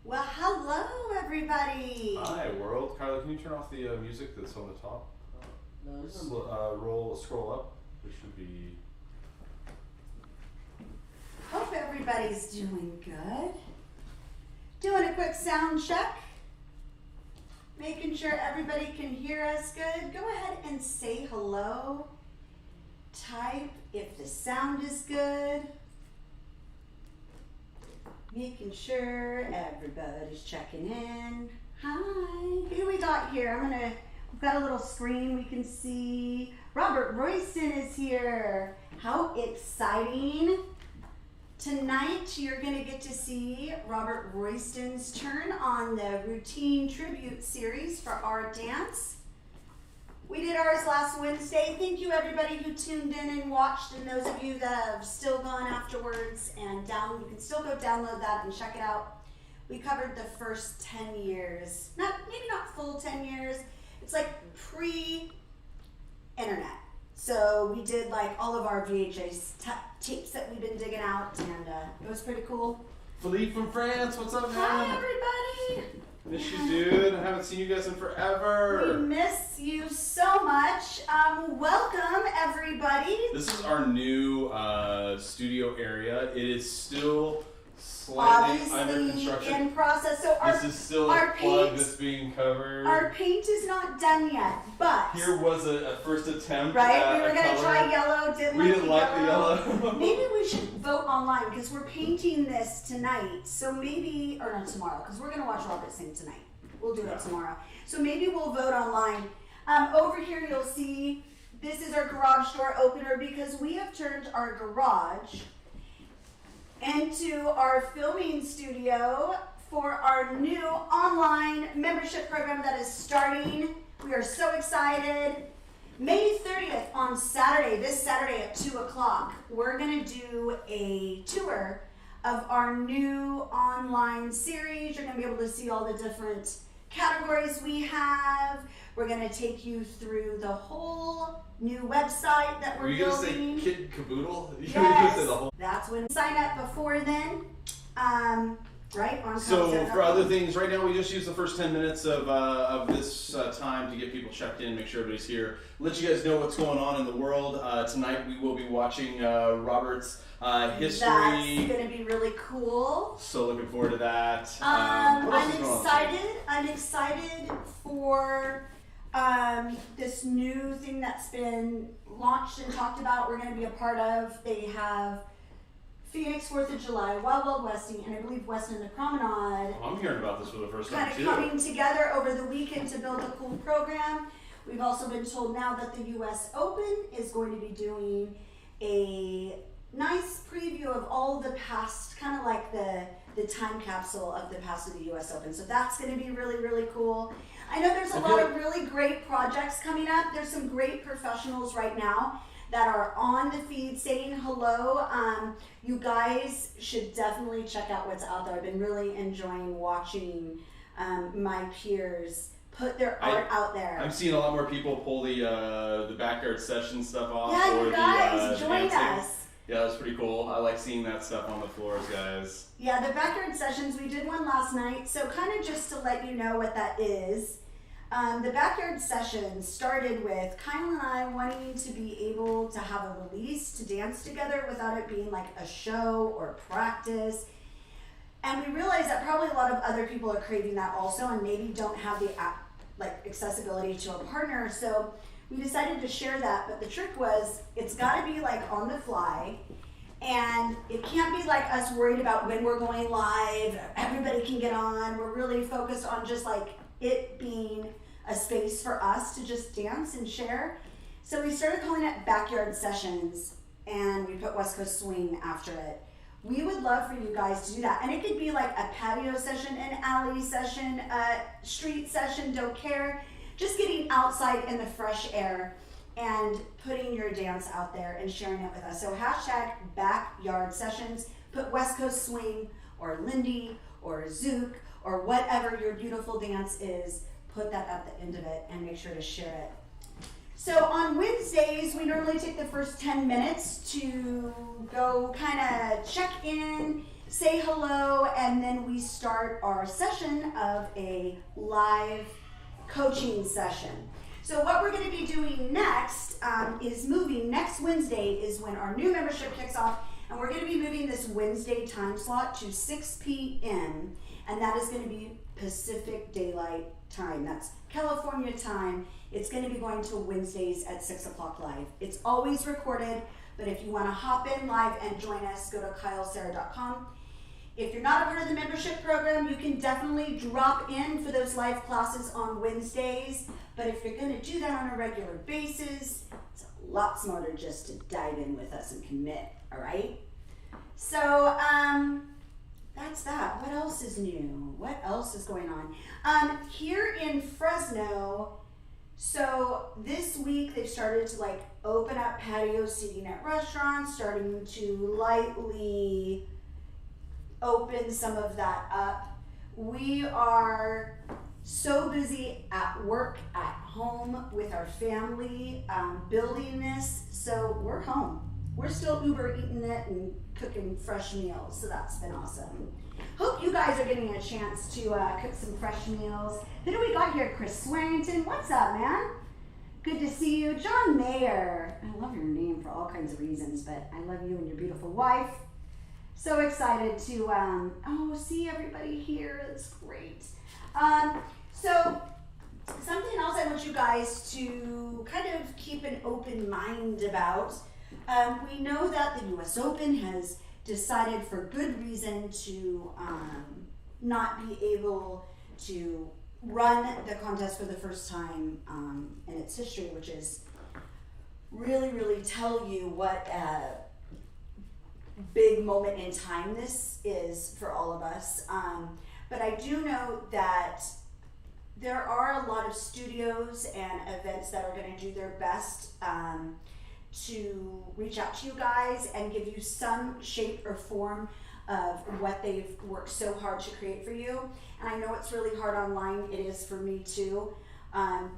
Well, hello everybody. Hi world. Kyla, can you turn off the music that's on the top? Scroll up. There should be. Hope everybody's doing good. Doing a quick sound check. Making sure everybody can hear us good. Go ahead and say hello. Type if the sound is good. Making sure everybody's checking in. Hi. Who we got here? We've got a little screen we can see. Robert Royston is here. How exciting. Tonight you're going to get to see Robert Royston's turn on the routine tribute series for our dance. We did ours last Wednesday. Thank you everybody who tuned in and watched, and those of you that have still gone afterwards and you can still go download that and check it out. We covered the first 10 years. Maybe not full 10 years. It's like pre-internet. So we did like all of our VHS tapes that we've been digging out, and it was pretty cool. Philippe from France, what's up, man? Hi everybody. Miss you, dude. I haven't seen you guys in forever. We miss you so much. Welcome, everybody. This is our new studio area. It is still slightly under construction. In process. So this is still a plug that's being covered. Our paint is not done yet, but here was a first attempt. Right, we were gonna try yellow. We didn't like the yellow. Maybe we should vote online because we're painting this tonight. So maybe, or not tomorrow, because we're gonna watch Robert sing tonight. We'll do it tomorrow. So maybe we'll vote online. Over here you'll see this is our garage door opener because we have turned our garage into our filming studio for our new online membership program that is starting. We are so excited. May 30th on Saturday, this Saturday at 2 o'clock, we're gonna do a tour of our new online series. You're gonna be able to see all the different categories we have. We're gonna take you through the whole new website that we're building. Were you gonna say kid caboodle? Yes, that's when sign up before then. Right on. So for other things, right now we just use the first 10 minutes of this time to get people checked in, make sure everybody's here, let you guys know what's going on in the world. Tonight we will be watching Robert's history. That's going to be really cool. So looking forward to that. I'm excited for this new thing that's been launched and talked about. We're going to be a part of. They have Phoenix 4th of July, Wild Wild Westing, and I believe West End the Promenade. I'm hearing about this for the first time too. Kind of coming together over the weekend to build a cool program. We've also been told now that the U.S. Open is going to be doing a nice preview of all the past, kind of like the time capsule of the past of the U.S. Open. So that's going to be really, really cool. I know there's a lot of really great projects coming up. There's some great professionals right now that are on the feed saying hello. You guys should definitely check out what's out there. I've been really enjoying watching my peers put their art out there. I'm seeing a lot more people pull the backyard session stuff off. Yeah, or you guys, join us. Yeah, that's pretty cool. I like seeing that stuff on the floors, guys. Yeah, the backyard sessions, we did one last night. So kind of just to let you know what that is. The backyard session started with Kyle and I wanting to be able to have a release to dance together without it being like a show or practice. And we realized that probably a lot of other people are craving that also and maybe don't have the accessibility to a partner. So we decided to share that, but the trick was it's got to be like on the fly, and it can't be like us worried about when we're going live, everybody can get on. We're really focused on just like it being a space for us to just dance and share. So we started calling it backyard sessions, and we put West Coast Swing after it. We would love for you guys to do that. And it could be like a patio session, an alley session, a street session, don't care. Just getting outside in the fresh air and putting your dance out there and sharing it with us. So hashtag backyard sessions, put West Coast Swing or Lindy or Zouk or whatever your beautiful dance is, put that at the end of it and make sure to share it. So on Wednesdays, we normally take the first 10 minutes to go kind of check in, say hello, and then we start our session of a live coaching session. So what we're going to be doing next is moving. Next Wednesday is when our new membership kicks off, and we're going to be moving this Wednesday time slot to 6 p.m., and that is going to be Pacific Daylight Time. That's California time. It's going to be going to Wednesdays at 6 o'clock live. It's always recorded, but if you want to hop in live and join us, go to kylesarah.com. If you're not a part of the membership program, you can definitely drop in for those live classes on Wednesdays. But if you're going to do that on a regular basis, it's a lot smarter just to dive in with us and commit, all right? So that's that. What else is new? What else is going on? Here in Fresno, so this week they've started to like open up patio seating at restaurants, starting to lightly open some of that up. We are so busy at work, at home, with our family, building this, so we're home. We're still Uber eating it and cooking fresh meals, so that's been awesome. Hope you guys are getting a chance to cook some fresh meals. Who do we got here? Chris Swearington. What's up, man? Good to see you. John Mayer. I love your name for all kinds of reasons, but I love you and your beautiful wife. So excited to see everybody here. It's great. So something else I want you guys to kind of keep an open mind about. We know that the U.S. Open has decided for good reason to not be able to run the contest for the first time in its history, which is really, really tell you what a big moment in time this is for all of us. But I do know that there are a lot of studios and events that are going to do their best to reach out to you guys and give you some shape or form of what they've worked so hard to create for you. And I know it's really hard online. It is for me too.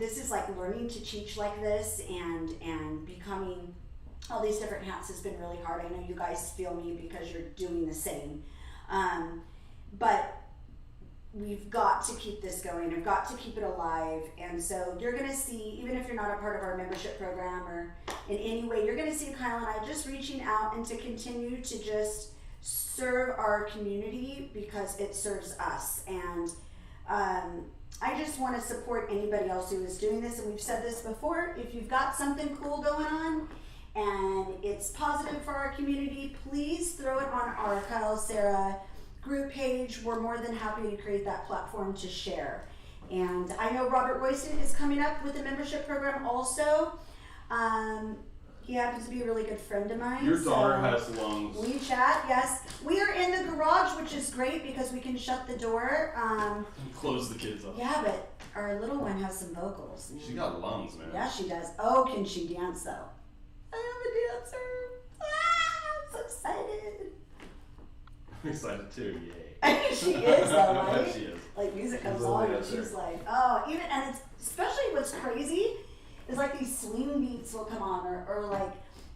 This is like learning to teach like this and becoming all these different hats has been really hard. I know you guys feel me because you're doing the same. But we've got to keep this going. We've got to keep it alive. And so you're going to see, even if you're not a part of our membership program or in any way, you're going to see Kyle and I just reaching out and to continue to just serve our community because it serves us. And I just want to support anybody else who is doing this. And we've said this before, if you've got something cool going on and it's positive for our community, please throw it on our Kyle Sarah group page. We're more than happy to create that platform to share. And I know Robert Royston is coming up with a membership program also. He happens to be a really good friend of mine. Your daughter has lungs. We chat, yes. We are in the garage, which is great because we can shut the door. Close the kids up. Yeah, but our little one has some vocals. Man. She got lungs, man. Yeah, she does. Oh, can she dance though? I am a dancer. I'm so excited. I'm excited too, yay. She is though, right? She is. Like music comes on and she's like, oh, even, and it's, especially what's crazy is like these swing beats will come on or like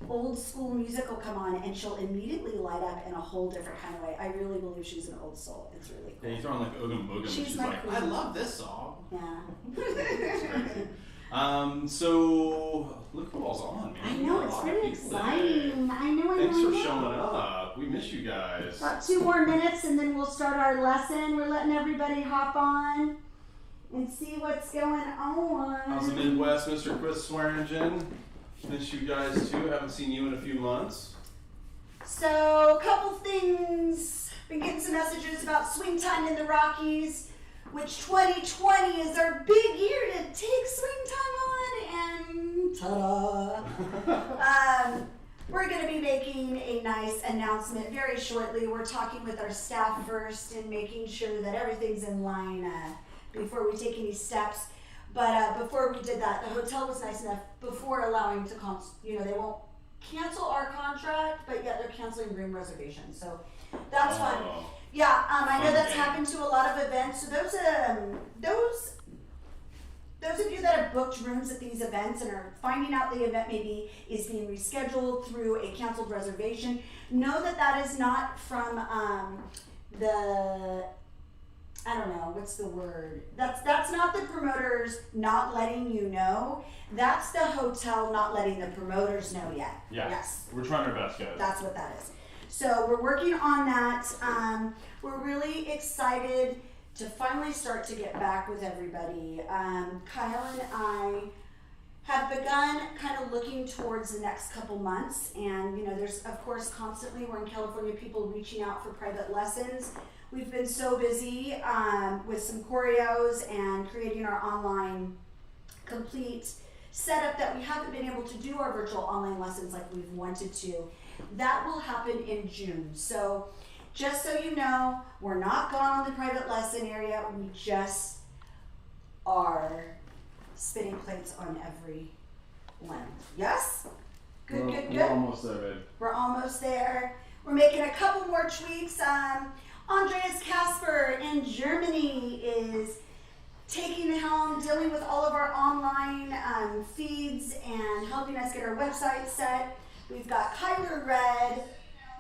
old school music will come on and she'll immediately light up in a whole different kind of way. I really believe she's an old soul. It's really cool. Yeah, you throw on like Oogum Boogum. She's my like, queen. I love this song. Yeah. So look who all's on, man. I know, it's really exciting. I know. Thanks for showing up. We miss you guys. About 2 more minutes and then we'll start our lesson. We're letting everybody hop on and see what's going on. How's the Midwest, Mr. Chris Swearingen? Miss you guys too. Haven't seen you in a few months. So, a couple things. Been getting some messages about swing time in the Rockies, which 2020 is our big year to take swing time on, and ta-da! We're going to be making a nice announcement very shortly. We're talking with our staff first and making sure that everything's in line before we take any steps. But before we did that, the hotel was nice enough before allowing to, they won't cancel our contract, but yet they're canceling room reservations. So that's fun. Yeah, I know that's happened to a lot of events. So those of you that have booked rooms at these events and are finding out the event maybe is being rescheduled through a canceled reservation, know that that is not from I don't know, what's the word? That's not the promoters not letting you know. That's the hotel not letting the promoters know yet. Yeah. Yes. We're trying our best, guys. That's what that is. So we're working on that. We're really excited to finally start to get back with everybody. Kyle and I have begun kind of looking towards the next couple months. And, there's, of course, constantly, we're in California, people reaching out for private lessons. We've been so busy with some choreos and creating our online complete setup that we haven't been able to do our virtual online lessons like we've wanted to. That will happen in June. So just so you know, we're not gone on the private lesson area. We just are spinning plates on every limb. Yes? Good. We're almost there, babe. We're almost there. We're making a couple more tweaks. Andreas Kasper in Germany is taking the helm, dealing with all of our online feeds and helping us get our website set. We've got Kyler Red,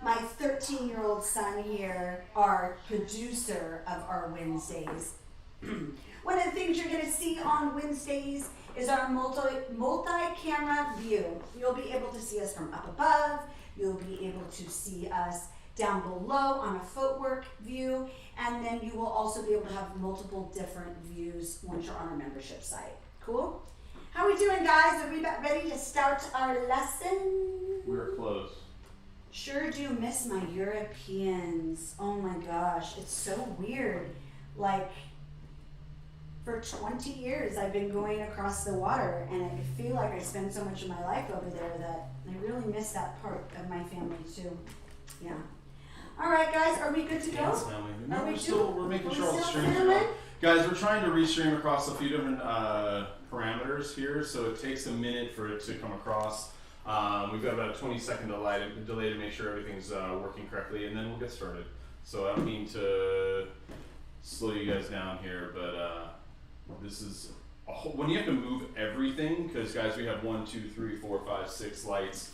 my 13-year-old son here, our producer of our Wednesdays. One of the things you're going to see on Wednesdays is our multi-camera view. You'll be able to see us from up above. You'll be able to see us down below on a footwork view, and then you will also be able to have multiple different views once you're on our membership site. Cool? How are we doing, guys? Are we ready to start our lesson? We're close. Sure do miss my Europeans. Oh my gosh, it's so weird. Like, for 20 years I've been going across the water, and I feel like I spend so much of my life over there that I really miss that part of my family too. Yeah. All right, guys, are we good to go? Yes, family. No, we're making sure all the still streams are filming? going. Guys, we're trying to restream across a few different parameters here, so it takes a minute for it to come across. We've got about a 20-second delay to make sure everything's working correctly, and then we'll get started. So I don't mean to slow you guys down here, but this is when you have to move everything, because guys, we have 1, 2, 3, 4, 5, 6 lights,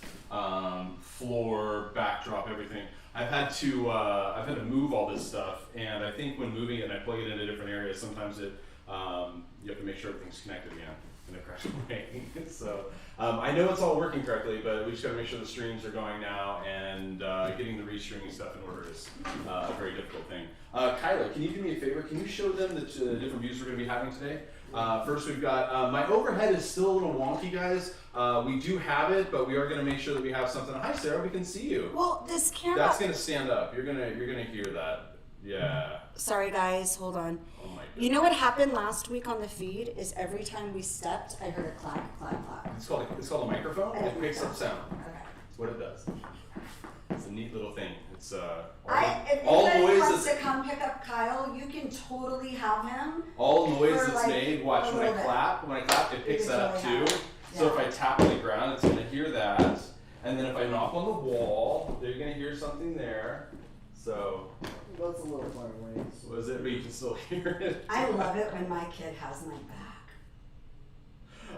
floor, backdrop, everything. I've had to move all this stuff, and I think when moving it and I plug it into different areas, sometimes you have to make sure everything's connected again in a correct way. So I know it's all working correctly, but we just got to make sure the streams are going now, and getting the restreaming stuff in order is a very difficult thing. Kyla, can you do me a favor? Can you show them the different views we're going to be having today? First, we've got my overhead is still a little wonky, guys. We do have it, but we are going to make sure that we have something. Hi, Sarah. We can see you. Well, this camera. That's going to stand up. You're gonna hear that. Yeah. Sorry, guys. Hold on. Oh my goodness. You know what happened last week on the feed is every time we stepped, I heard a clap, clap, clap. It's called a microphone. It picks up sound. Okay. That's what it does. It's a neat little thing. It's If all anybody noises. wants to come pick up Kyle, you can totally have him. All noise for, that's like, made. Watch a when I little bit. clap, it picks that up too. So if I tap on the ground, it's gonna hear that. And then if I knock on the wall, they're gonna hear something there. So That's a little far away. was it? But you can still hear it. I love it when my kid has my back.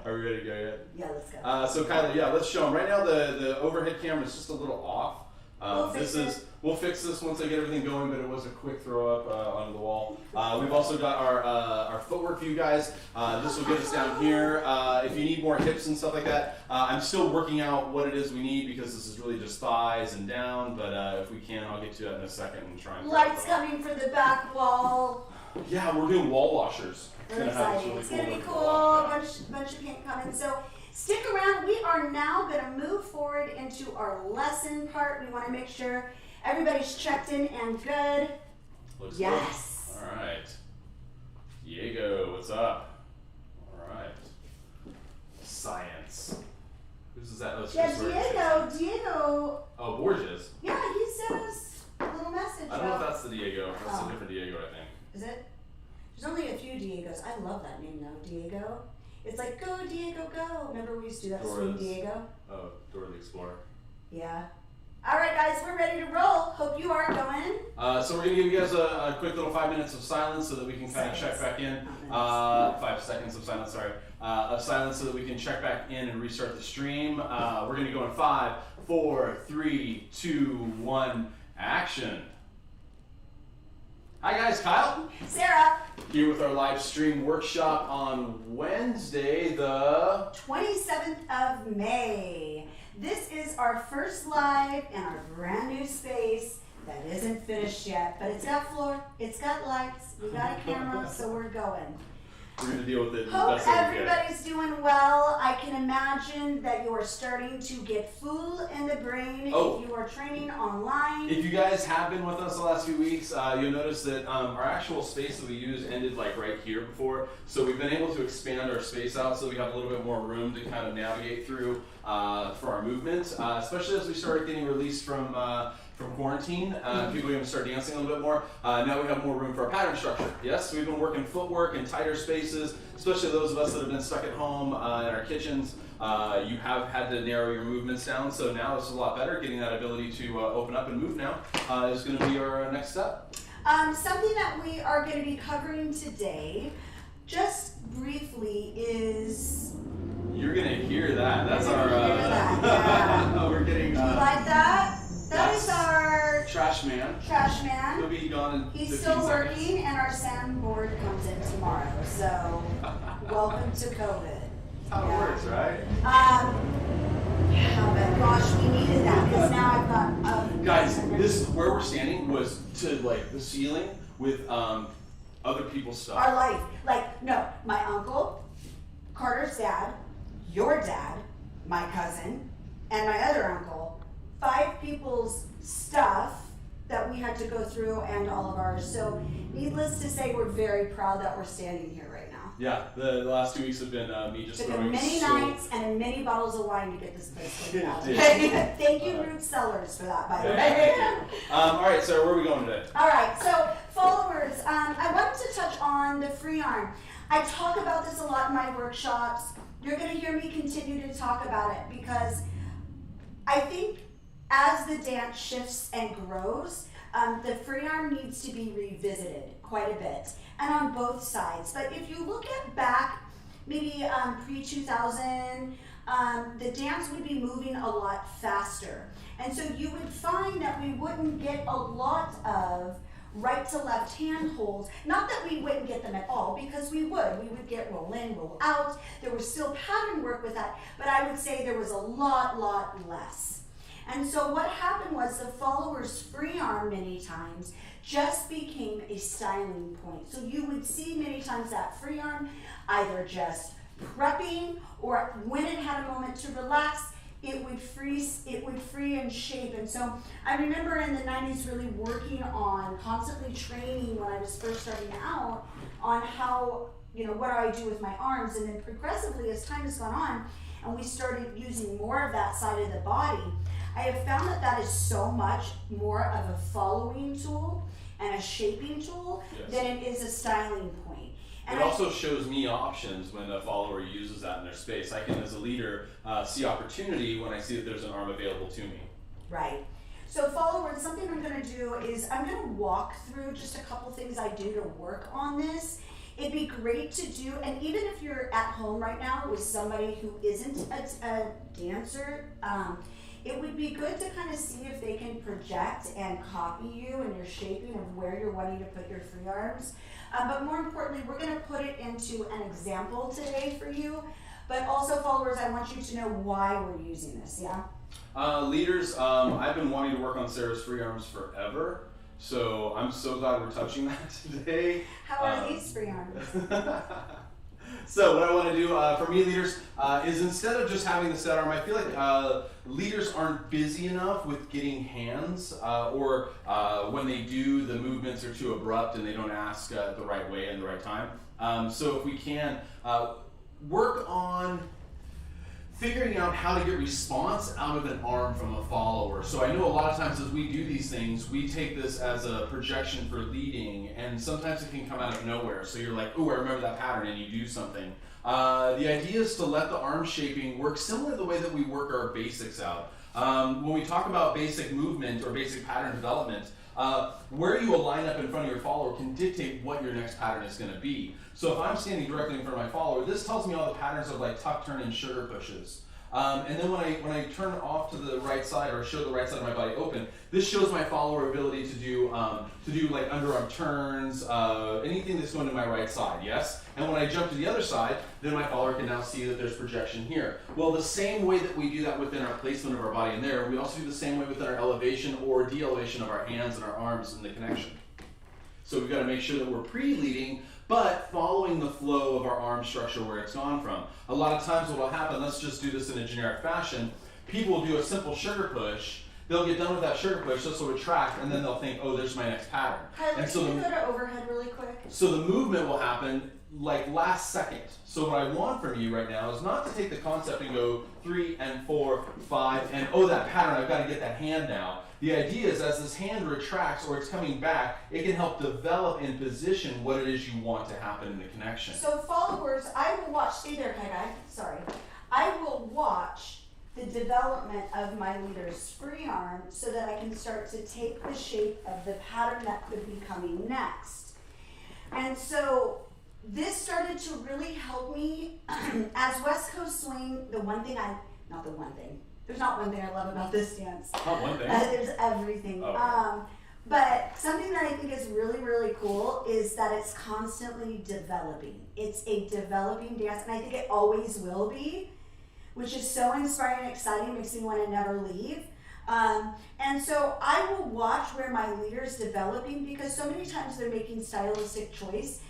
Are we ready to go yet? Yeah, let's go. So Kylie, yeah, let's show them. Right now the overhead camera is just a little off. We'll fix this once I get everything going, but it was a quick throw up onto the wall. We've also got our footwork for you guys. This will get us down here. If you need more hips and stuff like that, I'm still working out what it is we need because this is really just thighs and down, but if we can, I'll get to that in a second and try and Lights coming for the back wall. Yeah, we're doing wall washers. Really exciting. It's gonna be cool. Bunch of paint coming. So stick around. We are now gonna move forward into our lesson part. We want to make sure everybody's checked in and good. Looks yes. Good. All right. Diego, what's up? All right. Science. Who's that? Oh, yeah, Diego. Oh, Borges. Yeah, he sent us a little message. I don't know if that's the Diego. That's a different Diego, I think. Is it? There's only a few Diegos. I love that name though, Diego. It's like, go Diego, go. Remember we used to do that swing Diego? Oh, Dora the Explorer. Yeah. All right, guys, we're ready to roll. Hope you are going. So we're going to give you guys a quick little 5 minutes of silence so that we can kind of check back in. 5 seconds of silence, sorry. Of silence so that we can check back in and restart the stream. We're going to go in 5, 4, 3, 2, 1, action. Hi guys, Kyle. Sarah. Here with our live stream workshop on Wednesday, the 27th of May. This is our first live in our brand new space that isn't finished yet, but it's got floor, it's got lights, we got a camera, so we're going. We're going to deal with it. Hope everybody's doing well. I can imagine that you are starting to get full in the brain if you are training online. If you guys have been with us the last few weeks, you'll notice that our actual space that we use ended like right here before. So we've been able to expand our space out so we have a little bit more room to kind of navigate through for our movement, especially as we started getting released from quarantine. People even start dancing a little bit more. Now we have more room for our pattern structure. Yes, we've been working footwork in tighter spaces, especially those of us that have been stuck at home in our kitchens. You have had to narrow your movements down, so now it's a lot better. Getting that ability to open up and move now is going to be our next step. Something that we are going to be covering today, just briefly, is... You're going to hear that. That's our... yeah. We're getting... Do you like that? That is our trash man. Trash man. He'll be gone in 15 He's still seconds. working, and our soundboard comes in tomorrow. So, welcome to COVID. That's how it works, right? Yeah, but gosh, we needed that because now I've got. Guys, this where we're standing was to like the ceiling with other people's stuff. Our life, like no, my uncle, Carter's dad, your dad, my cousin, and my other uncle. 5 people's stuff that we had to go through and all of ours. So needless to say, we're very proud that we're standing here right now. Yeah, the last 2 weeks have been me just throwing many nights and many bottles of wine to get this place cleaned out. Yeah. Thank you, Root Cellars, for that, by the way. Thank you. All right, so where are we going today? All right, so followers, I wanted to touch on the free arm. I talk about this a lot in my workshops. You're going to hear me continue to talk about it because I think as the dance shifts and grows, the free arm needs to be revisited quite a bit, and on both sides. But if you look at back, maybe pre-2000, the dance would be moving a lot faster. And so you would find that we wouldn't get a lot of right to left hand holds. Not that we wouldn't get them at all, because we would. We would get roll in, roll out. There was still pattern work with that, but I would say there was a lot less. And so what happened was the followers' free arm many times just became a styling point. So you would see many times that free arm either just prepping, or when it had a moment to relax, it would free and shape. And so I remember in the 90s really working on, constantly training when I was first starting out on how, what do I do with my arms? And then progressively as time has gone on and we started using more of that side of the body, I have found that that is so much more of a following tool and a shaping tool than it is a styling point. And it also shows me options when a follower uses that in their space. I can, as a leader, see opportunity when I see that there's an arm available to me. Right. So followers, something I'm going to do is I'm going to walk through just a couple things I do to work on this. It'd be great to do, and even if you're at home right now with somebody who isn't a dancer, it would be good to kind of see if they can project and copy you and your shaping of where you're wanting to put your free arms. But more importantly, we're going to put it into an example today for you. But also, followers, I want you to know why we're using this, yeah? Leaders, I've been wanting to work on Sarah's free arms forever, so I'm so glad we're touching that today. How are these free arms? So what I want to do for me, leaders, is instead of just having the set arm, I feel like leaders aren't busy enough with getting hands, or when they do, the movements are too abrupt and they don't ask the right way and the right time. So if we can work on figuring out how to get response out of an arm from a follower. So I know a lot of times as we do these things, we take this as a projection for leading, and sometimes it can come out of nowhere. So you're like, oh, I remember that pattern, and you do something. The idea is to let the arm shaping work similar to the way that we work our basics out. When we talk about basic movement or basic pattern development, where you align up in front of your follower can dictate what your next pattern is going to be. So if I'm standing directly in front of my follower, this tells me all the patterns of like tuck, turn, and sugar pushes. And then when I turn off to the right side or show the right side of my body open, this shows my follower ability to do like underarm turns, anything that's going to my right side, yes? And when I jump to the other side, then my follower can now see that there's projection here. Well, the same way that we do that within our placement of our body in there, we also do the same way within our elevation or de-elevation of our hands and our arms in the connection. So we've got to make sure that we're pre-leading, but following the flow of our arm structure where it's gone from. A lot of times what will happen, let's just do this in a generic fashion, people will do a simple sugar push, they'll get done with that sugar push, this will retract, and then they'll think, oh, there's my next pattern. Kylie, can you go to overhead really quick? So the movement will happen like last second. So what I want from you right now is not to take the concept and go 3 and 4, 5, and oh, that pattern, I've got to get that hand now. The idea is as this hand retracts or it's coming back, it can help develop and position what it is you want to happen in the connection. So followers, I will watch, stay there, Kai, sorry. I will watch the development of my leader's free arm so that I can start to take the shape of the pattern that could be coming next. And so this started to really help me as West Coast Swing, there's not one thing I love about this dance. Not one thing. There's everything. Okay. But something that I think is really, really cool is that it's constantly developing. It's a developing dance, and I think it always will be, which is so inspiring and exciting, makes me want to never leave. And so I will watch where my leader's developing, because so many times they're making stylistic choices,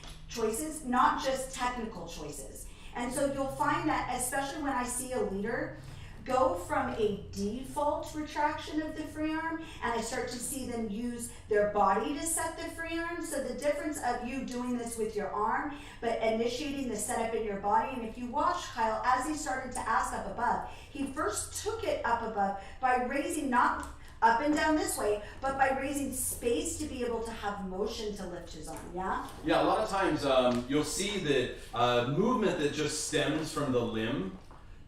not just technical choices. And so you'll find that, especially when I see a leader go from a default retraction of the free arm, and I start to see them use their body to set the free arm. So the difference of you doing this with your arm, but initiating the setup in your body. And if you watch Kyle, as he started to ask up above, he first took it up above by raising, not up and down this way, but by raising space to be able to have motion to lift his arm, yeah? Yeah, a lot of times you'll see that movement that just stems from the limb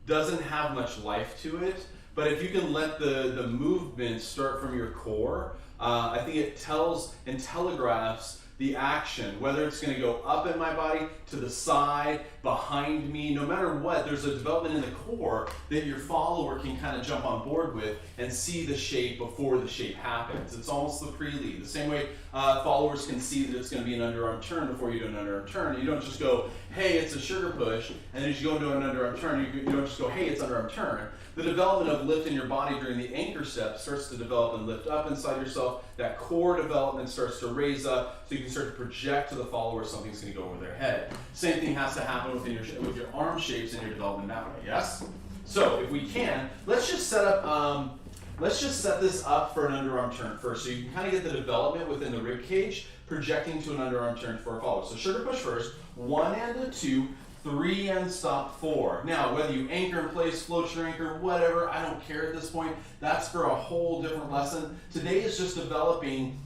doesn't have much life to it, but if you can let the movement start from your core, I think it tells and telegraphs the action, whether it's going to go up in my body, to the side, behind me, no matter what, there's a development in the core that your follower can kind of jump on board with and see the shape before the shape happens. It's almost the pre-lead. The same way followers can see that it's going to be an underarm turn before you do an underarm turn. You don't just go, hey, it's a sugar push, and then as you go into an underarm turn, you don't just go, hey, it's underarm turn. The development of lifting your body during the anchor step starts to develop and lift up inside yourself. That core development starts to raise up, so you can start to project to the follower something's going to go over their head. Same thing has to happen with your arm shapes and your development that way. Yes. So if we can, let's just set this up for an underarm turn first, so you can kind of get the development within the rib cage, projecting to an underarm turn for a follower. So sugar push first, 1 and a 2. 3 and stop 4. Now, whether you anchor in place, float your anchor, whatever, I don't care at this point. That's for a whole different lesson. Today is just developing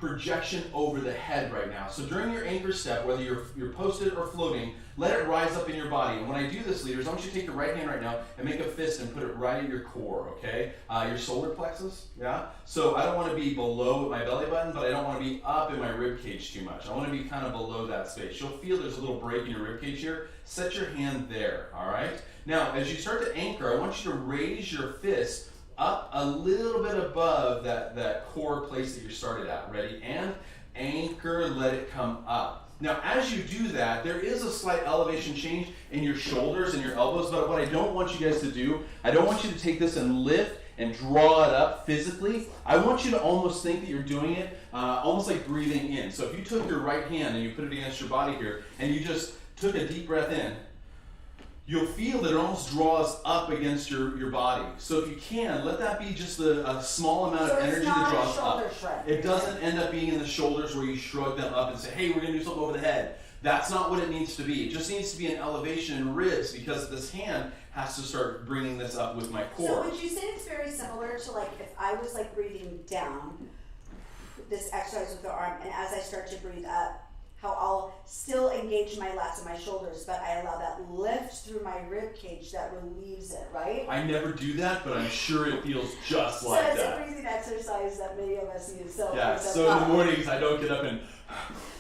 projection over the head right now. So during your anchor step, whether you're posted or floating, let it rise up in your body. And when I do this, leaders, I want you to take your right hand right now and make a fist and put it right at your core, okay? Your solar plexus, yeah? So I don't want to be below my belly button, but I don't want to be up in my rib cage too much. I want to be kind of below that space. You'll feel there's a little break in your rib cage here. Set your hand there, all right? Now, as you start to anchor, I want you to raise your fist up a little bit above that core place that you started at. Ready? And anchor, let it come up. Now, as you do that, there is a slight elevation change in your shoulders and your elbows, but what I don't want you guys to do, I don't want you to take this and lift and draw it up physically. I want you to almost think that you're doing it almost like breathing in. So if you took your right hand and you put it against your body here, and you just took a deep breath in, you'll feel that it almost draws up against your body. So if you can, let that be just a small amount of energy that draws up. Shrug. It doesn't end up being in the shoulders where you shrug them up and say, hey, we're going to do something over the head. That's not what it needs to be. It just needs to be an elevation in ribs because this hand has to start bringing this up with my core. So would you say it's very similar to like if I was like breathing down, this exercise with the arm, and as I start to breathe up, how I'll still engage my lats and my shoulders, but I allow that lift through my rib cage that relieves it, right? I never do that, but I'm sure it feels just like that. So it's a breathing exercise that many of us use. So yeah, so in the mornings I don't get up and...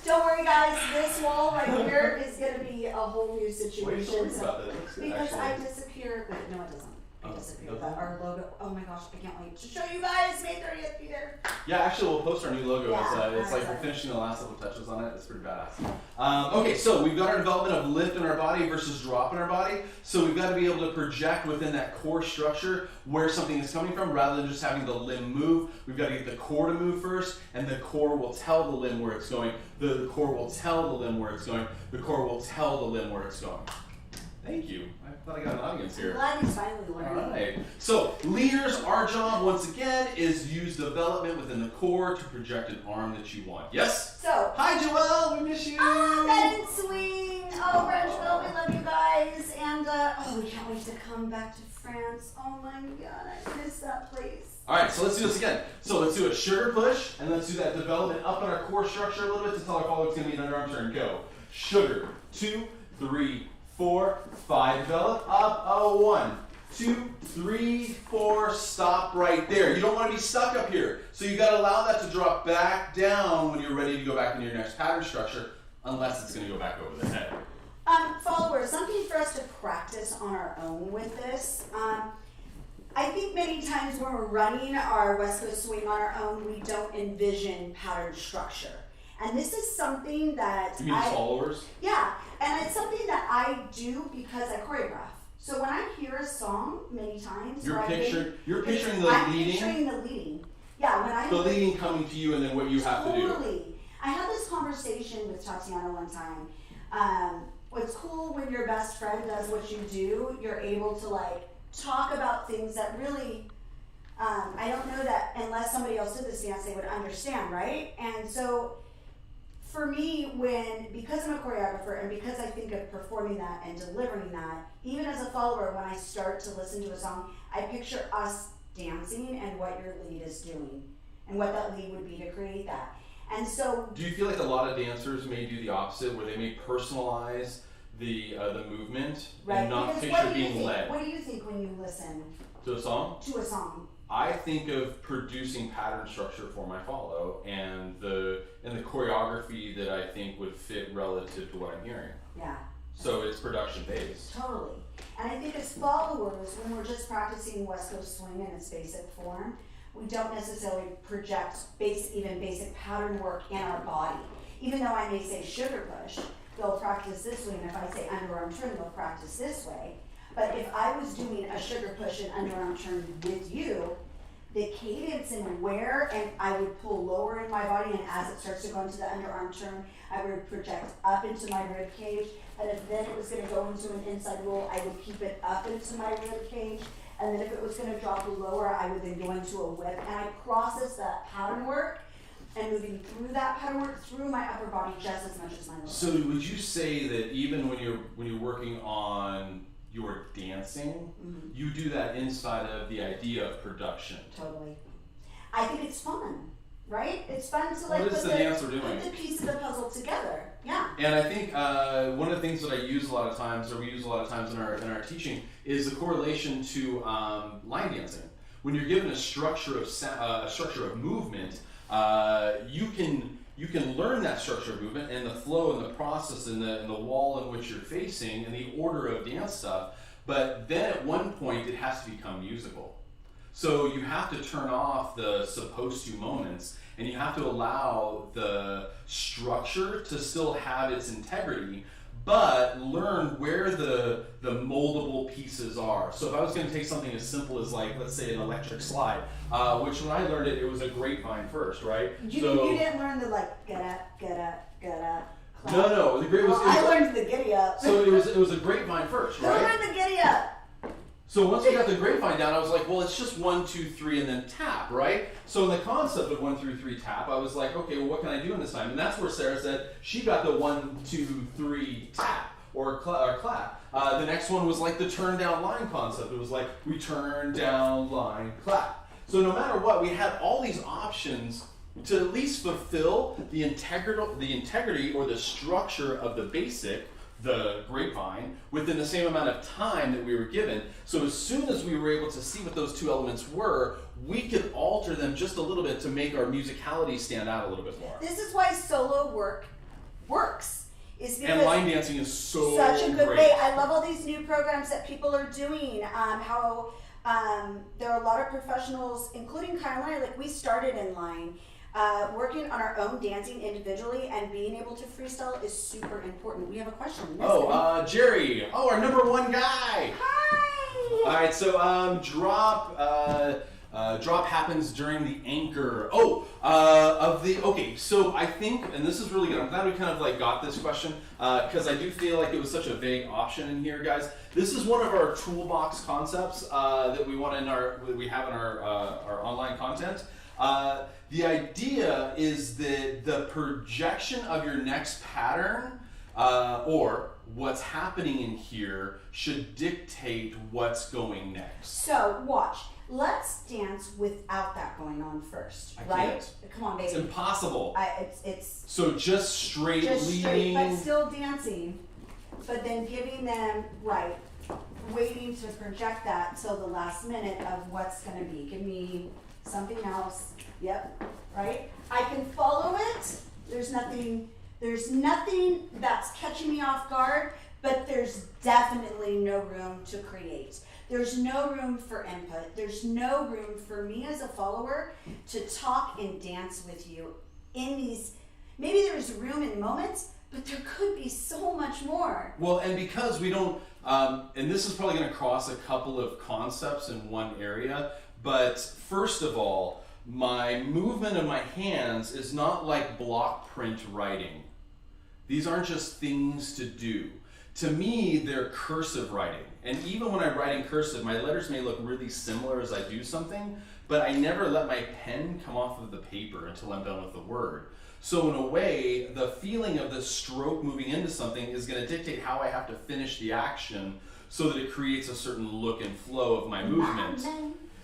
Don't worry guys, this wall right here is going to be a whole new What are you situation. talking about that? Looks good, Because actually. I disappear, wait, no it doesn't. I disappear, doesn't? but our logo, oh my gosh, I can't wait to show you guys, May 30th, be there. Yeah, actually, we'll post our new logo. Yeah, It's like we're finishing the last little touches on it. It's pretty badass. Okay, so we've got our development of lift in our body versus drop in our body. So we've got to be able to project within that core structure where something is coming from rather than just having the limb move. We've got to get the core to move first, and the core will tell the limb where it's going. The core will tell the limb where it's going. The core will tell the limb where it's going. Thank you. I thought I got an audience here. I'm glad he's finally learning. All right. So, leaders, our job, once again, is use development within the core to project an arm that you want. Yes? So, hi, Joelle. We miss you. oh, that is sweet. Oh, Reginald, we love you guys. And, we can't wait to come back to France. Oh my God, I miss that place. All right, so let's do this again. So let's do a sugar push, and let's do that development up in our core structure a little bit to tell our follower it's going to be an underarm turn. Go. Sugar. 2, 3, 4, 5. Develop. Up. 1, 2, 3, 4. Stop right there. You don't want to be stuck up here. So you got to allow that to drop back down when you're ready to go back into your next pattern structure, unless it's going to go back over the head. Followers, something for us to practice on our own with this. I think many times when we're running our West Coast swing on our own, we don't envision pattern structure. And this is something that You mean followers? Yeah, and it's something that I do because I choreograph. So when I hear a song many times, You're picturing the I'm leading? picturing the leading. Yeah, when I The leading coming to you and then what you have to do. Totally. I had this conversation with Tatiana one time. What's cool when your best friend does what you do, you're able to like talk about things that really, I don't know that unless somebody else did this dance, they would understand, right? And so for me, because I'm a choreographer and because I think of performing that and delivering that, even as a follower, when I start to listen to a song, I picture us dancing and what your lead is doing and what that lead would be to create that. And so, do you feel like a lot of dancers may do the opposite, where they may personalize the movement and not picture being led? What do you think when you listen to a song? To a song. I think of producing pattern structure for my follow and the choreography that I think would fit relative to what I'm hearing. Yeah. So it's production based. Totally. And I think as followers, when we're just practicing West Coast swing in its basic form, we don't necessarily project even basic pattern work in our body. Even though I may say sugar push, they'll practice this way, and if I say underarm turn, they'll practice this way. But if I was doing a sugar push and underarm turn with you, the cadence and where, and I would pull lower in my body, and as it starts to go into the underarm turn, I would project up into my rib cage, and if then it was going to go into an inside roll, I would keep it up into my rib cage, and then if it was going to drop lower, I would then go into a whip, and I process that pattern work and moving through that pattern work through my upper body just as much as my lower. So would you say that even when you're working on your dancing, you do that inside of the idea of production? Totally. I think it's fun, right? It's fun to like What is put the dance we're doing? put the piece of the puzzle together. Yeah. And I think one of the things that I use a lot of times, or we use a lot of times in our teaching, is the correlation to line dancing. When you're given a structure of movement, you can learn that structure of movement and the flow and the process and the wall in which you're facing and the order of dance stuff. But then at one point it has to become musical. So you have to turn off the supposed to moments, and you have to allow the structure to still have its integrity, but learn where the moldable pieces are. So if I was going to take something as simple as, like, let's say an electric slide, which when I learned it was a grapevine first, right? You didn't learn the like get up. No, the great was. I learned the giddy up. So it was a grapevine first, right? I learned the giddy up. So once we got the grapevine down, I was like, well, it's just 1, 2, 3, and then tap, right? So in the concept of 1 through 3 tap, I was like, okay, well, what can I do in this time? And that's where Sarah said she got the 1, 2, 3 tap or clap. The next one was like the turn down line concept. It was like we turn down line clap. So no matter what, we had all these options to at least fulfill the integrity or the structure of the basic, the grapevine, within the same amount of time that we were given. So as soon as we were able to see what those two elements were, we could alter them just a little bit to make our musicality stand out a little bit more. This is why solo work works. Is because and line dancing is such a good great. way. I love all these new programs that people are doing. There are a lot of professionals, including Kyle and I, like we started in line. Working on our own dancing individually and being able to freestyle is super important. We have a question. Jerry. Oh, our number one guy. Hi. All right, so drop happens during the anchor. Okay, so I think, and this is really good. I'm glad we kind of like got this question because I do feel like it was such a vague option in here, guys. This is one of our toolbox concepts that we have in our online content. The idea is that the projection of your next pattern or what's happening in here should dictate what's going next. So watch. Let's dance without that going on first, right? Can't. Come on, baby. It's impossible. It's so just straight straight, leading. but still dancing. But then giving them waiting to project that till the last minute of what's going to be. Give me something else. Yep, right? I can follow it. There's nothing that's catching me off guard, but there's definitely no room to create. There's no room for input. There's no room for me as a follower to talk and dance with you in these. Maybe there's room in moments, but there could be so much more. Well, and because we don't, and this is probably going to cross a couple of concepts in one area, but first of all, my movement of my hands is not like block print writing. These aren't just things to do. To me, they're cursive writing. And even when I write in cursive, my letters may look really similar as I do something, but I never let my pen come off of the paper until I'm done with the word. So in a way, the feeling of the stroke moving into something is going to dictate how I have to finish the action so that it creates a certain look and flow of my movement.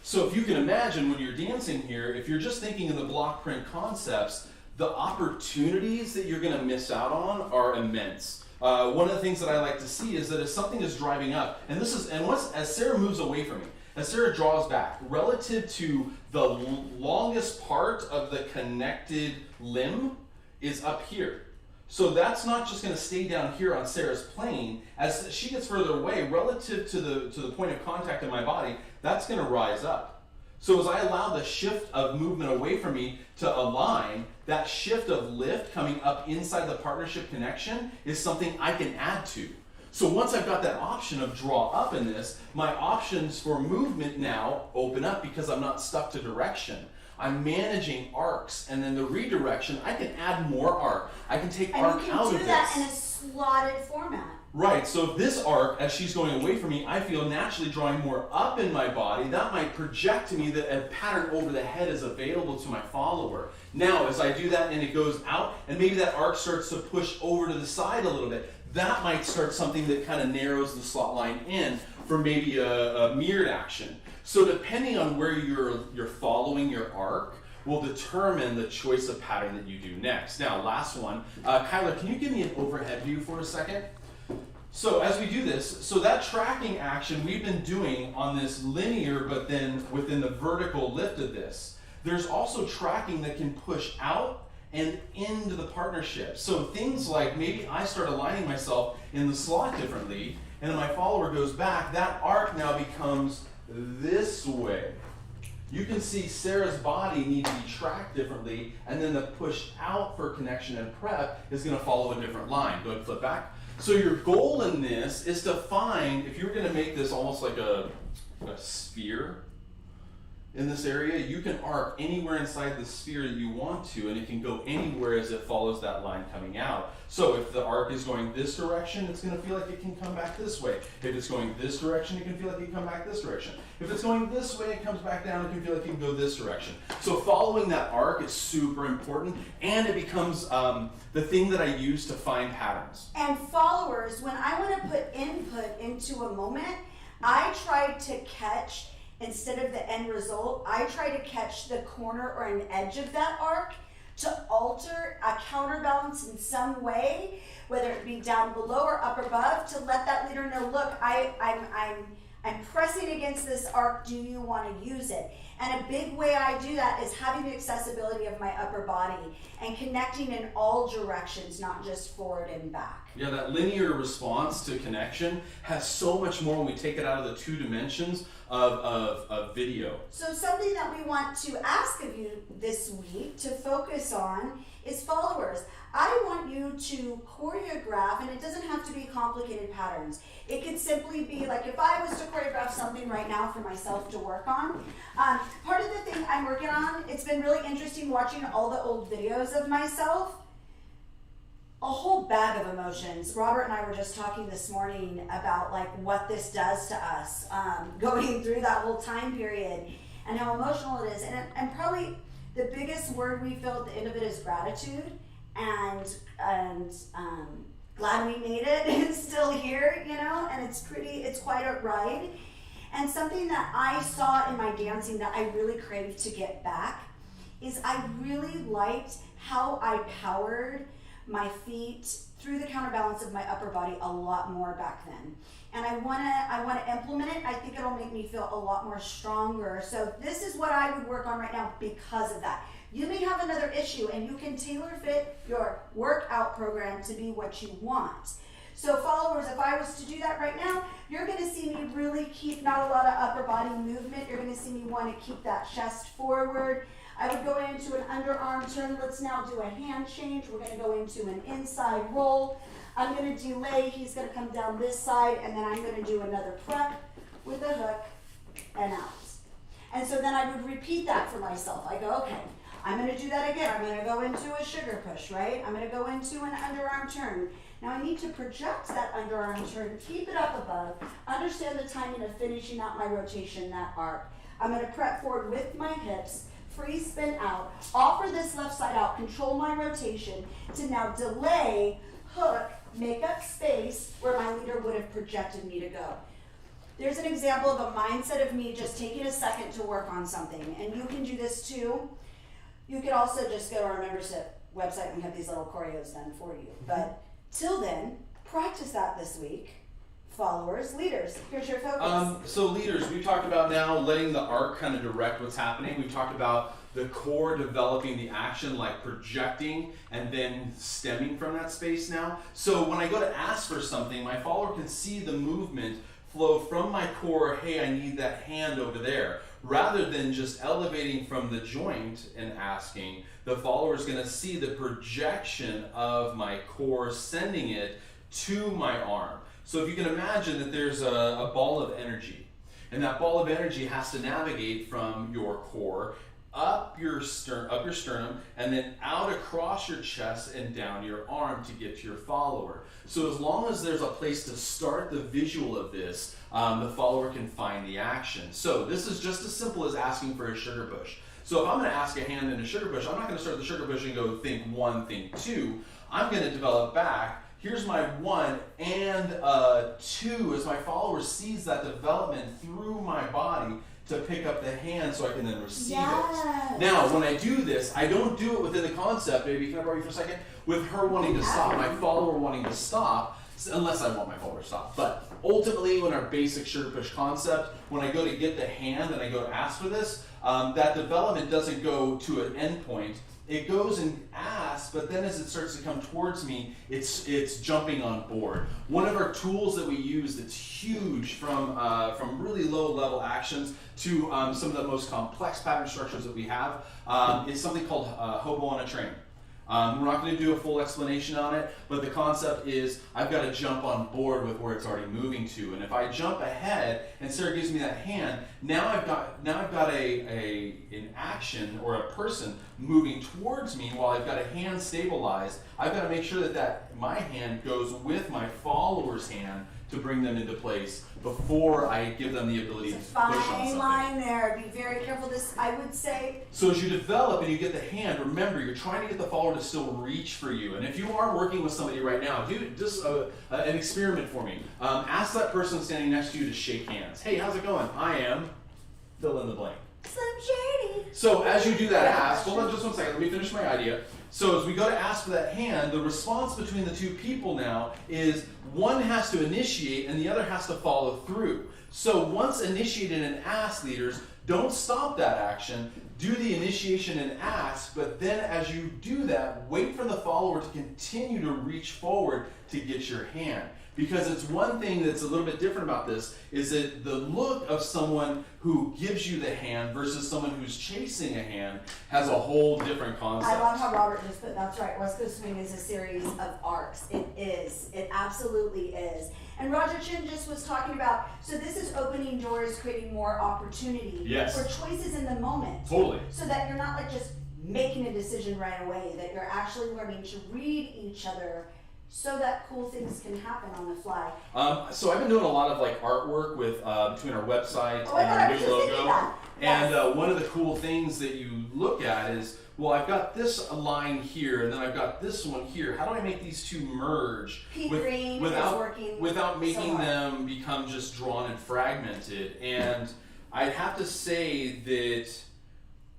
So if you can imagine when you're dancing here, if you're just thinking of the block print concepts, the opportunities that you're going to miss out on are immense. One of the things that I like to see is that if something is driving up, as Sarah moves away from me, as Sarah draws back, relative to the longest part of the connected limb is up here. So that's not just going to stay down here on Sarah's plane. As she gets further away, relative to the point of contact in my body, that's going to rise up. So as I allow the shift of movement away from me to align, that shift of lift coming up inside the partnership connection is something I can add to. So once I've got that option of draw up in this, my options for movement now open up because I'm not stuck to direction. I'm managing arcs, and then the redirection, I can add more arc. I can take arc out of this. And you can do that in a slotted format. Right, so this arc, as she's going away from me, I feel naturally drawing more up in my body. That might project to me that a pattern over the head is available to my follower. Now, as I do that and it goes out, and maybe that arc starts to push over to the side a little bit, that might start something that kind of narrows the slot line in for maybe a mirrored action. So depending on where you're following your arc, will determine the choice of pattern that you do next. Now, last one. Kyler, can you give me an overhead view for a second? So as we do this, so that tracking action we've been doing on this linear, but then within the vertical lift of this, there's also tracking that can push out and into the partnership. So things like maybe I start aligning myself in the slot differently, and then my follower goes back, that arc now becomes this way. You can see Sarah's body needs to be tracked differently, and then the push out for connection and prep is going to follow a different line. Go ahead and flip back. So your goal in this is to find, if you're going to make this almost like a sphere in this area, you can arc anywhere inside the sphere that you want to, and it can go anywhere as it follows that line coming out. So if the arc is going this direction, it's going to feel like it can come back this way. If it's going this direction, it can feel like it can come back this direction. If it's going this way, it comes back down, it can feel like it can go this direction. So following that arc is super important, and it becomes the thing that I use to find patterns. And followers, when I want to put input into a moment, I try to catch, instead of the end result, I try to catch the corner or an edge of that arc to alter a counterbalance in some way, whether it be down below or up above, to let that leader know, look, I'm pressing against this arc, do you want to use it? And a big way I do that is having the accessibility of my upper body and connecting in all directions, not just forward and back. Yeah, that linear response to connection has so much more when we take it out of the 2 dimensions of video. So something that we want to ask of you this week to focus on is followers. I want you to choreograph, and it doesn't have to be complicated patterns. It could simply be like, if I was to choreograph something right now for myself to work on, part of the thing I'm working on, it's been really interesting watching all the old videos of myself. A whole bag of emotions. Robert and I were just talking this morning about like what this does to us, going through that whole time period and how emotional it is. And probably the biggest word we feel at the end of it is gratitude, and glad we made it. It's still here, you know, and it's quite a ride. And something that I saw in my dancing that I really craved to get back is I really liked how I powered my feet through the counterbalance of my upper body a lot more back then. And I wanna implement it. I think it'll make me feel a lot more stronger. So this is what I would work on right now because of that. You may have another issue, and you can tailor fit your workout program to be what you want. So followers, if I was to do that right now, you're gonna see me really keep not a lot of upper body movement. You're gonna see me wanna keep that chest forward. I would go into an underarm turn. Let's now do a hand change. We're gonna go into an inside roll. I'm gonna delay, he's gonna come down this side, and then I'm gonna do another prep with a hook and out. And so then I would repeat that for myself. I go, okay, I'm gonna do that again. I'm gonna go into a sugar push, right? I'm gonna go into an underarm turn. Now I need to project that underarm turn, keep it up above, understand the timing of finishing out my rotation, that arc. I'm gonna prep forward with my hips, free spin out, offer this left side out, control my rotation to now delay, hook, make up space where my leader would have projected me to go. There's an example of a mindset of me just taking a second to work on something, and you can do this too. You could also just go to our membership website and we have these little choreos done for you. But till then, practice that this week. Followers, leaders, here's your focus. So leaders, we've talked about now letting the arc kind of direct what's happening. We've talked about the core developing the action, like projecting and then stemming from that space now. So when I go to ask for something, my follower can see the movement flow from my core, hey, I need that hand over there. Rather than just elevating from the joint and asking, the follower is going to see the projection of my core sending it to my arm. So if you can imagine that there's a ball of energy, and that ball of energy has to navigate from your core up your sternum, and then out across your chest and down your arm to get to your follower. So as long as there's a place to start the visual of this, the follower can find the action. So this is just as simple as asking for a sugar bush. So if I'm going to ask a hand in a sugar bush, I'm not going to start the sugar bush and go think 1, think 2. I'm going to develop back. Here's my 1 and 2 as my follower sees that development through my body to pick up the hand so I can then receive Yes. it. Now, when I do this, I don't do it within the concept, baby, can I borrow you for a second? With her wanting to stop, my follower wanting to stop, unless I want my follower to stop. But ultimately, when our basic sugar push concept, when I go to get the hand and I go to ask for this, that development doesn't go to an endpoint. It goes and asks, but then as it starts to come towards me, it's jumping on board. One of our tools that we use that's huge from really low level actions to some of the most complex pattern structures that we have is something called hobo on a train. We're not going to do a full explanation on it, but the concept is I've got to jump on board with where it's already moving to, and if I jump ahead and Sarah gives me that hand, now I've got an action or a person moving towards me while I've got a hand stabilized. I've got to make sure that my hand goes with my follower's hand to bring them into place before I give them the ability to push on something. Fine line there. Be very careful. This, I would say. So as you develop and you get the hand, remember you're trying to get the follower to still reach for you. And if you are working with somebody right now, do just an experiment for me. Ask that person standing next to you to shake hands. Hey, how's it going? I am. Fill in the blank. Slim Shady. So as you do that ask, hold on just 1 second, let me finish my idea. So as we go to ask for that hand, the response between the two people now is one has to initiate and the other has to follow through. So once initiated and asked, leaders, don't stop that action, do the initiation and ask, but then as you do that, wait for the follower to continue to reach forward to get your hand. Because it's one thing that's a little bit different about this is that the look of someone who gives you the hand versus someone who's chasing a hand has a whole different concept. I love how Robert just put, that's right, West Coast Swing is a series of arcs. It is. It absolutely is. And Roger Chin just was talking about, so this is opening doors, creating more opportunity for choices in the moment. Totally. So that you're not like just making a decision right away, that you're actually learning to read each other so that cool things can happen on the fly. So I've been doing a lot of like artwork with between our website and our new logo. Yes. And one of the cool things that you look at is, well, I've got this line here, and then I've got this one here. How do I make these two merge without making them become just drawn and fragmented? And I'd have to say that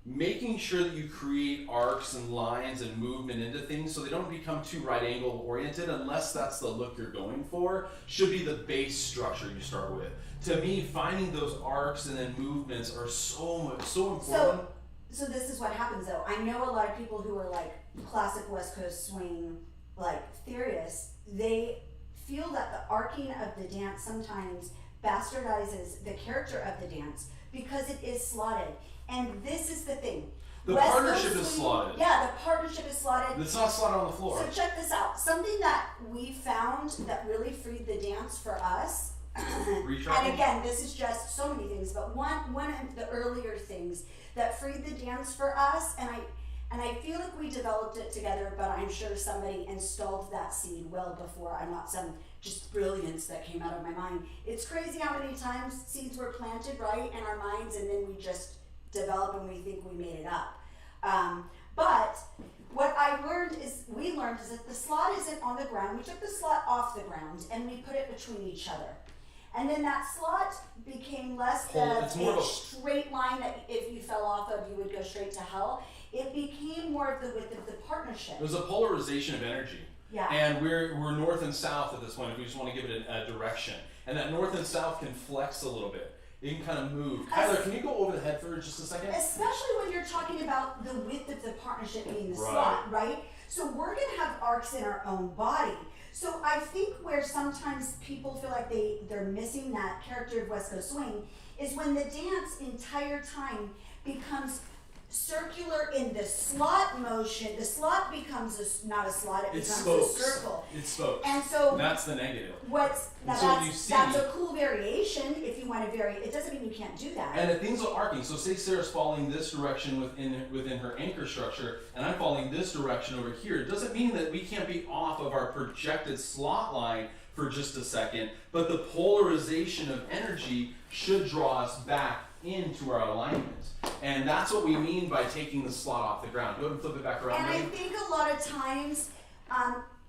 making sure that you create arcs and lines and movement into things so they don't become too right angle oriented unless that's the look you're going for should be the base structure you start with. To me, finding those arcs and then movements are so important. So this is what happens though. I know a lot of people who are like classic West Coast Swing like theorists, they feel that the arcing of the dance sometimes bastardizes the character of the dance because it is slotted. And this is the thing. The partnership is slotted. Yeah, the partnership is slotted. It's not slotted on the floor. So check this out. Something that we found that really freed the dance for us. And again, this is just so many things, but one of the earlier things that freed the dance for us, and I feel like we developed it together, but I'm sure somebody installed that seed well before. I'm not some just brilliance that came out of my mind. It's crazy how many times seeds were planted right in our minds, and then we just develop and we think we made it up. But what we learned is that the slot isn't on the ground. We took the slot off the ground and we put it between each other. And then that slot became less than a straight line that if you fell off of, you would go straight to hell. It became more of the width of the partnership. It was a polarization of energy. Yeah. And we're north and south at this point if we just want to give it a direction. And that north and south can flex a little bit. You can kind of move. Kyler, can you go over the head for just a second? Especially when you're talking about the width of the partnership being the slot, right? So we're going to have arcs in our own body. So I think where sometimes people feel like they're missing that character of West Coast Swing is when the dance entire time becomes circular in the slot motion. The slot becomes not a slot, it becomes a circle. It spokes. And so that's the negative. That's a cool variation if you want to vary. It doesn't mean you can't do that. And the things are arcing. So say Sarah's following this direction within her anchor structure, and I'm following this direction over here. It doesn't mean that we can't be off of our projected slot line for just a second, but the polarization of energy should draw us back into our alignment. And that's what we mean by taking the slot off the ground. Go ahead and flip it back around. And I think a lot of times,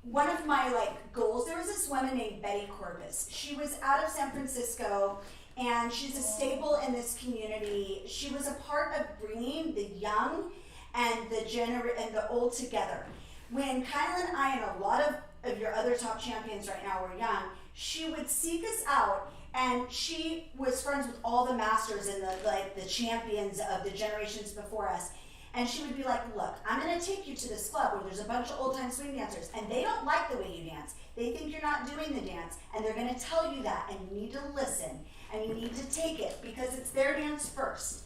one of my goals, there was this woman named Betty Corbis. She was out of San Francisco, And she's a staple in this community. She was a part of bringing the young and the old together. When Kyla and I and a lot of your other top champions right now were young, she would seek us out, and she was friends with all the masters and the champions of the generations before us. And she would be like, look, I'm going to take you to this club where there's a bunch of old-time swing dancers, and they don't like the way you dance. They think you're not doing the dance, and they're going to tell you that, and you need to listen, and you need to take it, because it's their dance first.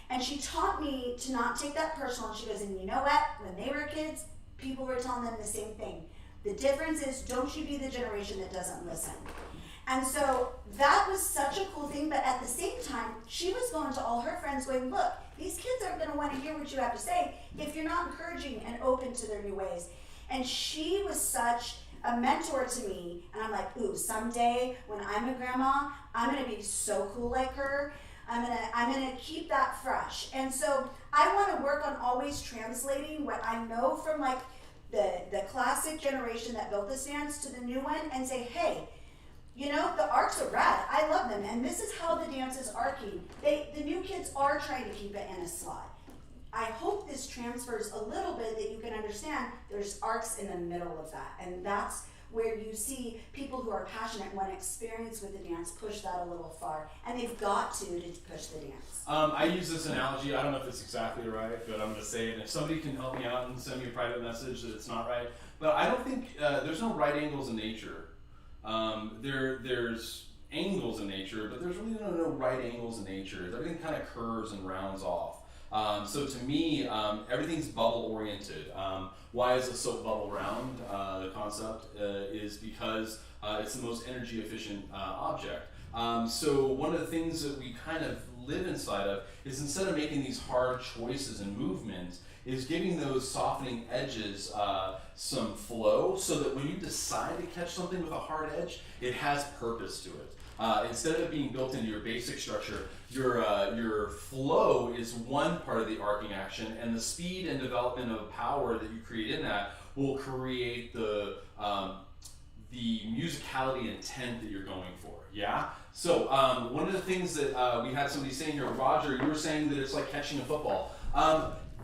And she taught me to not take that personal. She goes, and you know what? When they were kids, people were telling them the same thing. The difference is, don't you be the generation that doesn't listen. And so that was such a cool thing, but at the same time, she was going to all her friends going, look, these kids aren't going to want to hear what you have to say if you're not encouraging and open to their new ways. And she was such a mentor to me, and I'm like, ooh, someday when I'm a grandma, I'm going to be so cool like her. I'm gonna keep that fresh. And so I want to work on always translating what I know from like the classic generation that built this dance to the new one, and say, hey, you know, the arcs are rad. I love them, and this is how the dance is arcing. The new kids are trying to keep it in a slot. I hope this transfers a little bit, that you can understand there's arcs in the middle of that, and that's where you see people who are passionate and want experience with the dance push that a little far, and they've got to push the dance. I use this analogy. I don't know if it's exactly right, but I'm going to say it. If somebody can help me out and send me a private message that it's not right, but I don't think there's no right angles in nature. There's angles in nature, but there's really no right angles in nature. Everything kind of curves and rounds off. So to me, everything's bubble oriented. Why is a soap bubble round? The concept is because it's the most energy efficient object. So one of the things that we kind of live inside of is, instead of making these hard choices and movements, is giving those softening edges some flow, so that when you decide to catch something with a hard edge, it has purpose to it. Instead of it being built into your basic structure, your flow is one part of the arcing action, and the speed and development of power that you create in that will create the musicality and intent that you're going for. Yeah. So one of the things that we had somebody saying here, Roger, you were saying that it's like catching a football.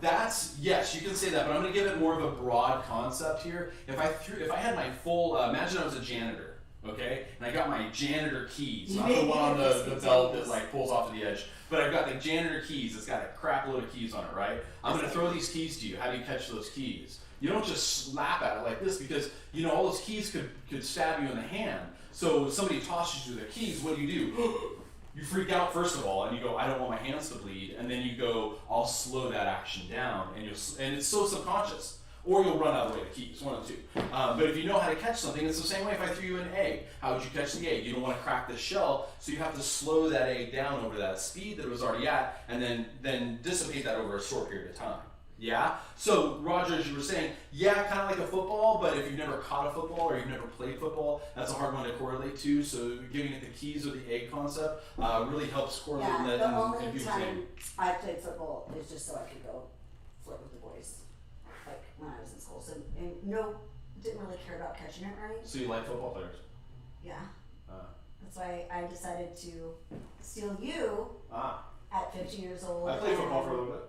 That's, yes, you can say that, but I'm going to give it more of a broad concept here. If I had my full, imagine I was a janitor, okay, and I got my janitor keys, not the one on the belt that like pulls off to the edge, but I've got the janitor keys. It's got a crap load of keys on it, right? I'm going to throw these keys to you. How do you catch those keys? You don't just slap at it like this, because you know all those keys could stab you in the hand. So if somebody tosses you the keys, what do? You freak out first of all, and you go, I don't want my hands to bleed, and then you go, I'll slow that action down, and it's so subconscious. Or you'll run out of the way of the keys, one of the two. But if you know how to catch something, it's the same way if I threw you an egg. How would you catch the egg? You don't want to crack the shell, so you have to slow that egg down over that speed that it was already at, and then dissipate that over a short period of time. Yeah? So, Roger, as you were saying, yeah, kind of like a football, but if you've never caught a football or you've never played football, that's a hard one to correlate to. So, giving it the keys or the egg concept really helps correlate that. The only time I played football is just so I could go flirt with the boys, like when I was in school. So, didn't really care about catching it right. So, you like football players? Yeah. That's why I decided to steal you at 15 years old. I played football for a little bit.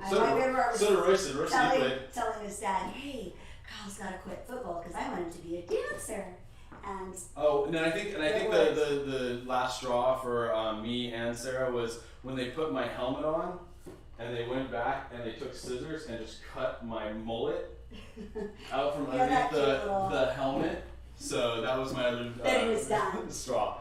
So did Royce. Telling his dad, hey, Kyle's got to quit football because I want him to be a dancer. And I think the last straw for me and Sarah was when they put my helmet on, and they went back and they took scissors and just cut my mullet out from underneath the helmet. So that was my other straw.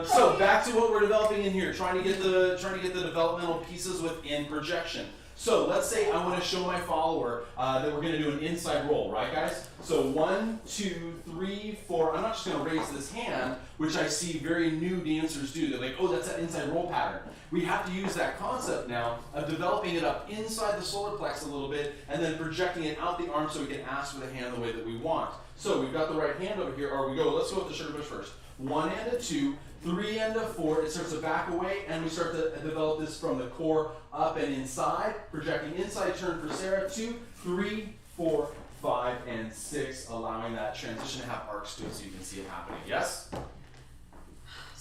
So back to what we're developing in here, trying to get the developmental pieces within projection. So let's say I want to show my follower that we're going to do an inside roll, right, guys? So 1, 2, 3, 4. I'm not just going to raise this hand, which I see very new dancers do. They're like, oh, that's that inside roll pattern. We have to use that concept now of developing it up inside the solar plex a little bit, and then projecting it out the arm so we can ask for the hand the way that we want. So we've got the right hand over here, or let's go with the sugar bush first. 1 and a 2, 3 and a 4, it starts to back away, and we start to develop this from the core up and inside, projecting inside turn for Sarah, 2, 3, 4, 5, and 6, allowing that transition to have arcs to it so you can see it happening. Yes?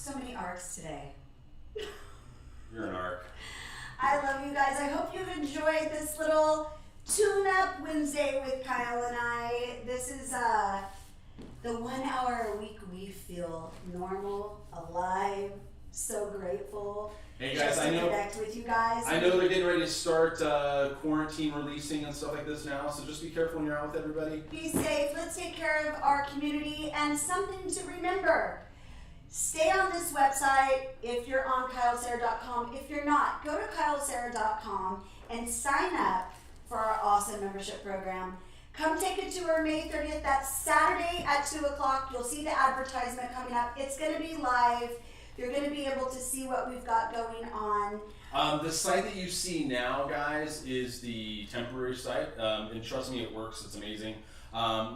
So many arcs today. You're an arc. I love you guys. I hope you've enjoyed this little tune-up Wednesday with Kyle and I. This is the 1 hour a week we feel normal, alive, so grateful. Hey guys, just to connect with you guys. I know they're getting ready to start quarantine releasing and stuff like this now, so just be careful when you're out with everybody. Be safe. Let's take care of our community. And something to remember. Stay on this website if you're on kylesarah.com. If you're not, go to kylesarah.com and sign up for our awesome membership program. Come take a tour May 30th. That's Saturday at 2 o'clock. You'll see the advertisement coming up. It's going to be live. You're going to be able to see what we've got going on. The site that you see now, guys, is the temporary site. And trust me, it works. It's amazing.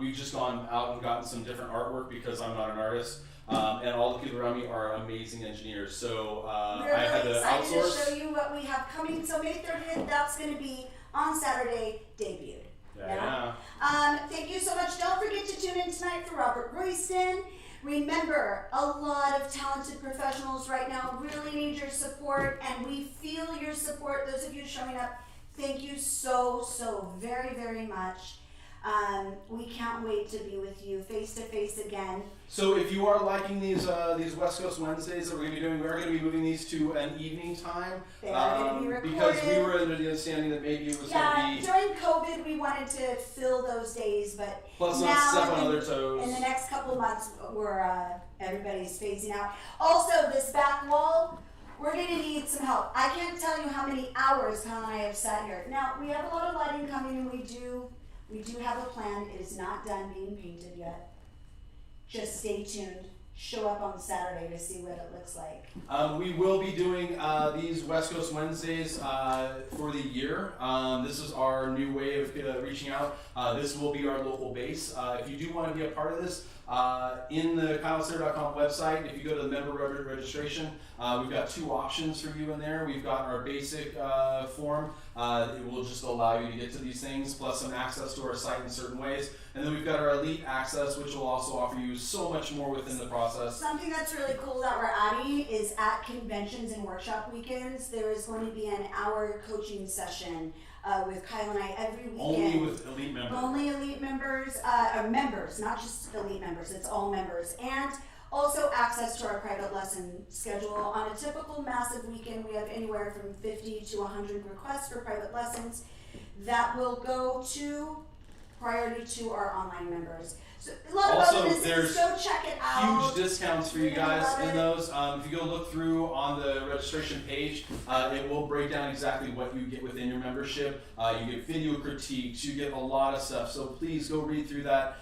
We've just gone out and gotten some different artwork because I'm not an artist. And all the people around me are amazing engineers. So We're I had really to excited outsource. to show you what we have coming. So May 30th, that's going to be on Saturday, debuted. Yeah. Thank you so much. Don't forget to tune in tonight for Robert Royston. Remember, a lot of talented professionals right now really need your support, and we feel your support. Those of you showing up, thank you so very, very much. We can't wait to be with you face to face again. So if you are liking these West Coast Wednesdays that we're going to be doing, we're going to be moving these to an evening time. They are going to be recorded. Because we were under the understanding that maybe it was going to be... during COVID, we wanted to fill those days, but Plus not now step on other toes. in the next couple of months, everybody's phasing out. Also, this back wall, we're going to need some help. I can't tell you how many hours Helen and I have sat here. Now, we have a lot of lighting coming, and we do have a plan. It is not done being painted yet. Just stay tuned. Show up on Saturday to see what it looks like. We will be doing these West Coast Wednesdays for the year. This is our new way of reaching out. This will be our local base. If you do want to be a part of this, in the kylesarah.com website, if you go to the member registration, we've got two options for you in there. We've got our basic form. It will just allow you to get to these things, plus some access to our site in certain ways. And then we've got our elite access, which will also offer you so much more within the process. Something that's really cool that we're adding is at conventions and workshop weekends, there is going to be an hour coaching session with Kyle and I every weekend. Only with elite members. Only elite members, members, not just elite members, it's all members. And also access to our private lesson schedule. On a typical massive weekend, we have anywhere from 50 to 100 requests for private lessons that will go to priority to our online members. So a lot of bonuses, go check it out. Huge discounts for you guys in those. If you go look through on the registration page, it will break down exactly what you get within your membership. You get video critiques, you get a lot of stuff. So please go read through that.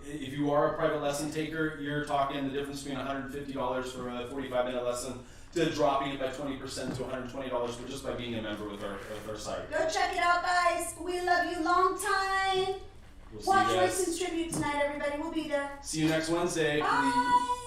If you are a private lesson taker, you're talking the difference between $150 for a 45-minute lesson to dropping it by 20% to $120 just by being a member with our site. Go check it out, guys. We love you long time. We'll Watch Royston's tribute tonight, everybody. We'll be there. See you next Wednesday. Bye.